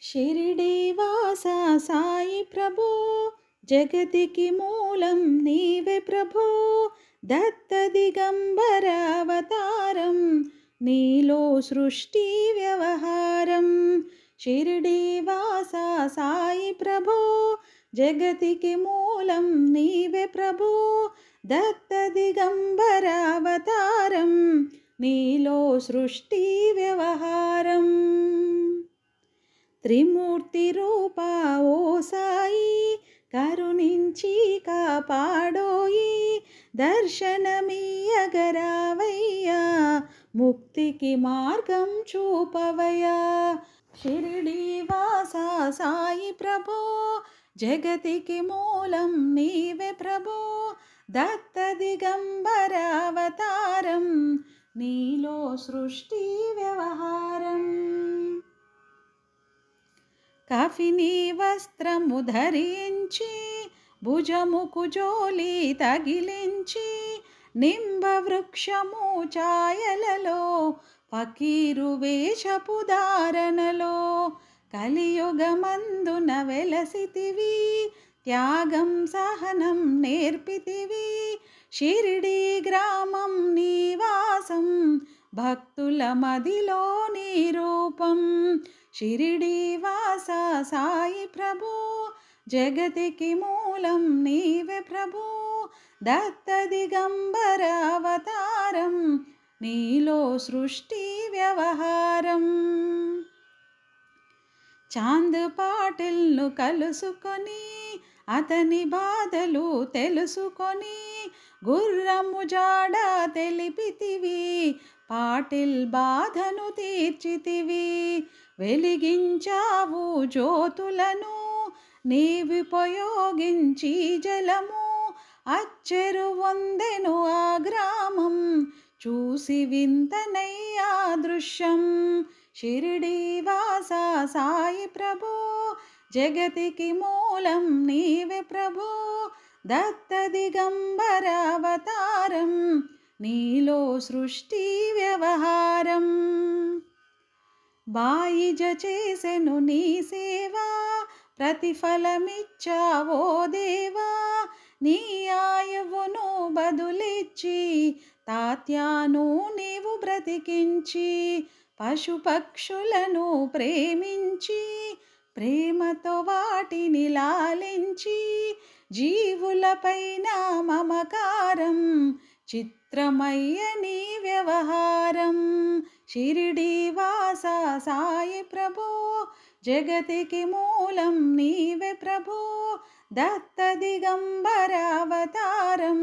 షిరిడీవాస సాయి ప్రభో, జగతికి మూలం నీవే ప్రభో. దత్త దిగంబర అవతారం, నీలో సృష్టి వ్యవహారం. షిరిడీవాస సాయి ప్రభో, జగతికి మూలం నీవే ప్రభో. దత్త దిగంబర అవతారం, నీలో సృష్టి వ్యవహారం. త్రిమూర్తి రూపా ఓ సాయి, కరుణించి కాపాడోయి. దర్శనమీయగరావయ్యా, ముక్తికి మార్గం చూపవయ్యా. షిరిడీవాస సాయి ప్రభో, జగతికి మూలం నీవే ప్రభో. దత్త దిగంబర అవతారం, నీలో సృష్టి వ్యవహారం. కఫిని వస్త్రము ధరించి, భుజముకు జోలి తగిలించి. నింబ వృక్షము ఛాయలలో, ఫకీరు వేషపు ధారణలో. కలియుగమందున వెలసితివి, త్యాగం సహనం నేర్పితివి. షిరిడీ గ్రామం నివాసం, భక్తుల మదిలో నీ రూపం. షిరిడీవాస సాయి ప్రభో, జగతికి మూలం నీవే ప్రభో. దత్త దిగంబర అవతారం, నీలో సృష్టి వ్యవహారం. చాంద్ పాటిల్ను కలుసుకొని, అతని బాధలు తెలుసుకొని. గుర్రము జాడ తెలిపితివి, పాటిల్ బాధను తీర్చితివి. వెలిగించావు జ్యోతులను, నీవుపయోగించి జలము. అచ్చెరు వందెను ఆ గ్రామం, చూసి వింతనయ్యా దృశ్యం. షిరిడీవాస సాయి ప్రభో, జగతికి మూలం నీవే ప్రభో. దత్త దిగంబర అవతారం, నీలో సృష్టి వ్యవహారం. బాయిజ చేసెను నీ సేవా, ప్రతిఫలమిచ్చావో దేవా. నీ ఆయువును బదులిచ్చి, తాత్యాను నీవు బ్రతికించి. పశుపక్షులను ప్రేమించి, ప్రేమతో వాటిని లాలించి. జీవులపైన మమకారం, చిత్రమయ్య నీ వ్యవహారం. షిరిడీవాస సాయి ప్రభో, జగతికి మూలం నీవే ప్రభో. దత్త దిగంబర అవతారం,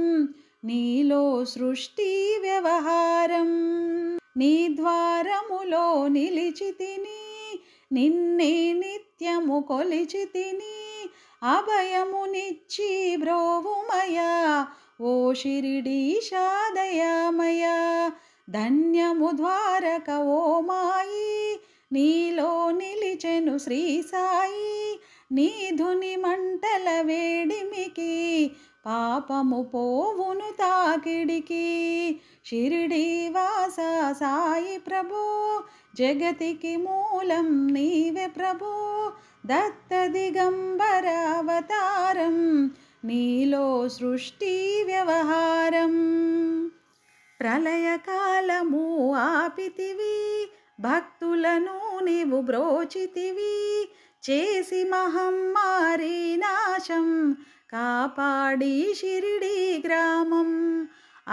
నీలో సృష్టి వ్యవహారం. నీ ద్వారములో నిలిచితిని, నిన్నే నిత్యము కొలిచితిని. అభయమునిచ్చి బ్రోవుమయా, ఓ షిరిడీశా దయామయా. ధన్యము ద్వారక ఓ మాయి, నీలో నిలిచెను శ్రీ సాయి. నీ ధుని మంటల వేడిమికి, పాపము పోవును తాకిడికి. షిరిడీవాస సాయి ప్రభో, జగతికి మూలం నీవే ప్రభో. దత్త దిగంబర అవతారం, నీలో సృష్టి వ్యవహారం. ప్రళయకాలము ఆపితివి, భక్తులను నీవు బ్రోచితివి. చేసి మహమ్మారి నాశం, కాపాడి షిరిడీ గ్రామం.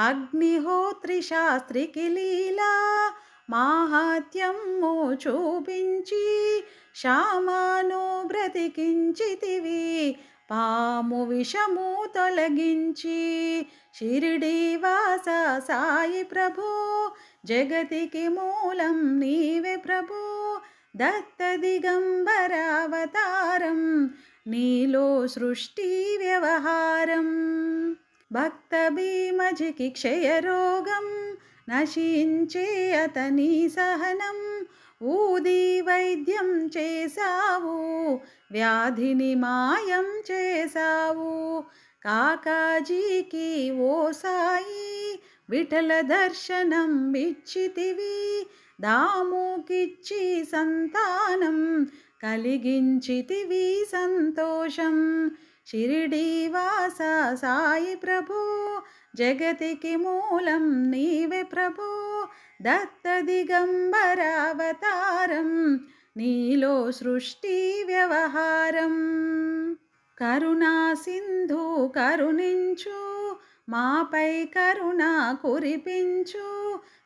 అగ్నిహోత్రి శాస్త్రికి లీలా, మాహాత్మ్యము చూపించి. శామాను బ్రతికించితివి, పాము విషము తొలగించి. షిరిడీవాస సాయి ప్రభో, జగతికి మూలం నీవే ప్రభో. దత్త దిగంబర అవతారం, నీలో సృష్టి వ్యవహారం. భక్త భీమజికి క్షయరోగం, నశించే అతని సహనం. ఊది వైద్యం చేసావు, వ్యాధిని మాయం చేసావు. కాకాజీకి ఓ సాయి, విఠల దర్శనం ఇచ్చితివి. దాముకిచ్చి సంతానం కలిగించితివి సంతోషం. షిరిడీవాస సాయి ప్రభు జగతికి మూలం నీవే ప్రభు. దత్త దిగంబరావతారం నీలో సృష్టి వ్యవహారం. కరుణా సింధు కరుణించు, మాపై కరుణ కురిపించు.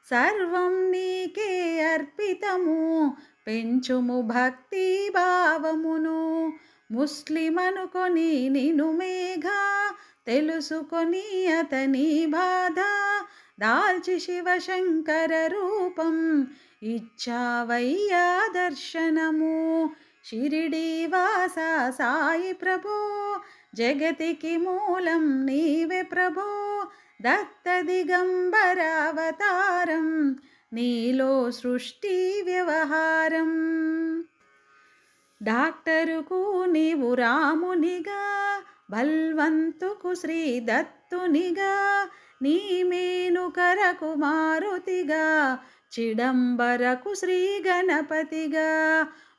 సర్వం నీకే అర్పితము, పెంచుము భక్తి భావమును. ముస్లిమనుకొని నిను మేఘా, తెలుసుకొని అతని బాధ. దాల్చి శివశంకర రూపం, ఇచ్చావయ్యా దర్శనము. షిరిడీవాస సాయి ప్రభో జగతికి మూలం నీవే ప్రభో. దత్త దిగంబరావతారం నీలో సృష్టి వ్యవహారం. డాక్టరుకు నీవు రామునిగా, బల్వంతుకు శ్రీ దత్తునిగా. నీ మేనుకరకు మారుతిగా, చిడంబరకు శ్రీ గణపతిగా.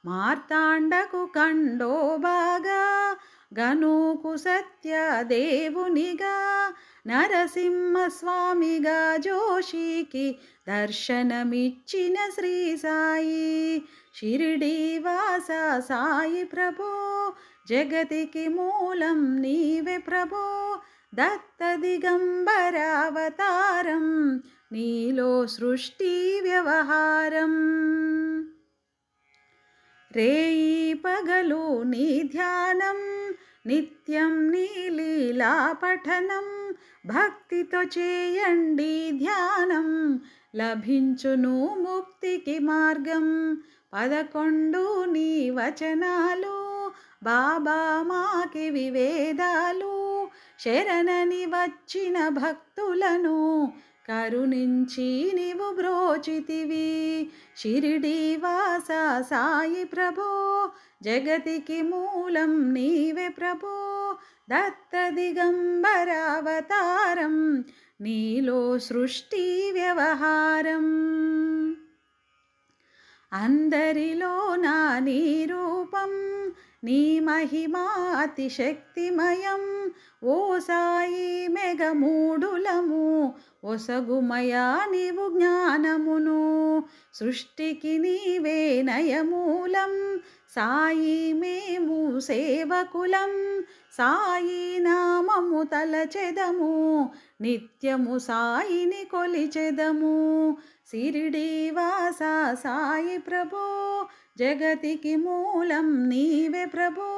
మార్తాండకు కండోబాగా, గనుకు సత్యదేవునిగా. నరసింహస్వామిగా జోషికి దర్శనమిచ్చిన శ్రీ సాయి. షిరిడీవాస సాయి ప్రభో జగతికి మూలం నీవే ప్రభో. దత్త దిగంబరావతారం నీలో సృష్టి వ్యవహారం. రేయి పగలు నీ ధ్యానం, నిత్యం నీ లీలా పఠనం. భక్తితో చేయండి ధ్యానం, లభించును ముక్తికి మార్గం. 11 నీ వచనాలు, బాబా మాకివి వేదాలు. శరణని వచ్చిన భక్తులను కరుణించి నీవు బ్రోచితివి. షిరిడీవాస సాయి ప్రభో జగతికి మూలం నీవే ప్రభో. దత్త దిగంబరావతారం నీలో సృష్టి వ్యవహారం. అందరిలో నా నీ రూపం, నీ మహిమా అతిశక్తిమయం. ఓ సాయి మెగమూఢులము, ఒసగుమయా నీవు జ్ఞానమును. సృష్టికి నీవే నయమూలం, సాయి మేము సేవకులం. సాయి నామము తలచెదము, నిత్యము సాయిని కొలిచెదము. షిరిడీవాస సాయి ప్రభో జగతికి మూలం నీవే ప్రభో.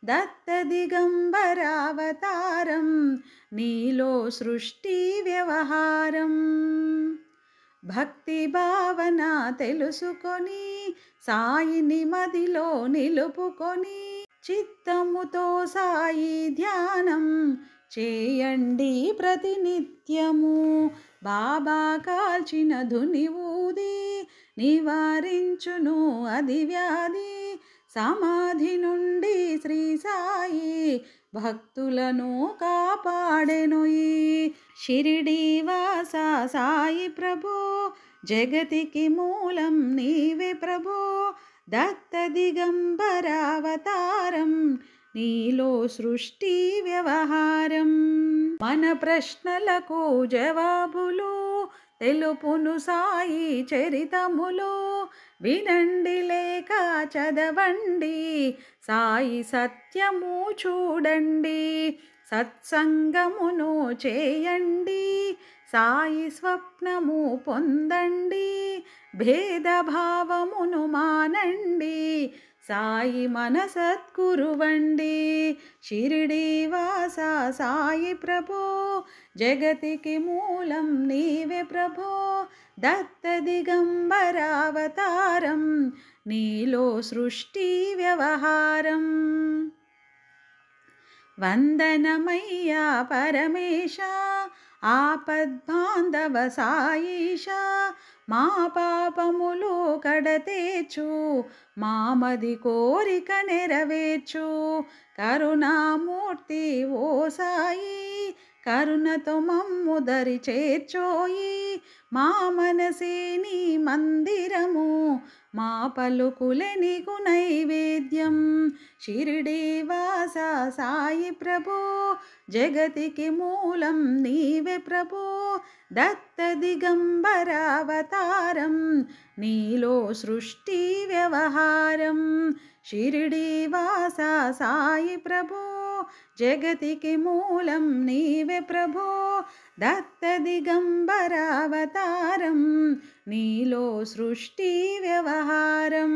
దత్త దిగంబరావతారం నీలో సృష్టి వ్యవహారం. భక్తి భావన తెలుసుకొని సాయిని మదిలో నిలుపుకొని. చిత్తముతో సాయి ధ్యానం చేయండి ప్రతినిత్యము. బాబా కాల్చిన ధుని ఊది నివారించును అది వ్యాధి. సమాధి నుండి శ్రీ సాయి భక్తులను కాపాడెను. ఈ షిరిడీవాస సాయి ప్రభో జగతికి మూలం నీవే ప్రభో. దత్త దిగంబరావతారం నీలో సృష్టి వ్యవహారం. మన ప్రశ్నలకు జవాబులు తెలుపును సాయి చరితములు. వినండి లేక చదవండి, సాయి సత్యము చూడండి. సత్సంగమును చేయండి, సాయి స్వప్నము పొందండి. భేదభావమును మానండి, సాయి మన సద్గురువండి. షిరిడీవాస సాయి ప్రభో జగతికి మూలం నీవే ప్రభో. దత్త దిగంబరావతారం నీలో సృష్టి వ్యవహారం. వందనమయ్యా పరమేశ, ఆపద్బాంధవ సాయిష. మా పాపములు కడతేచు, మామది కోరిక నెరవేర్చు. కరుణామూర్తి ఓ సాయి, కరుణతో మమ్ము దరి చేర్చోయి, మా మనసే నీ మందిరము, మా పలుకులే నీకు నైవేద్యం. షిరిడి వాస సాయి ప్రభో, జగతికి మూలం నీవే ప్రభో. దత్త దిగంబరావతారం, నీలో సృష్టి వ్యవహారం. షిరిడి వాస సాయి ప్రభో, జగతికి మూలం నీవే ప్రభో. దత్త దిగంబరావతారం, నీలో సృష్టి వ్యవహారం.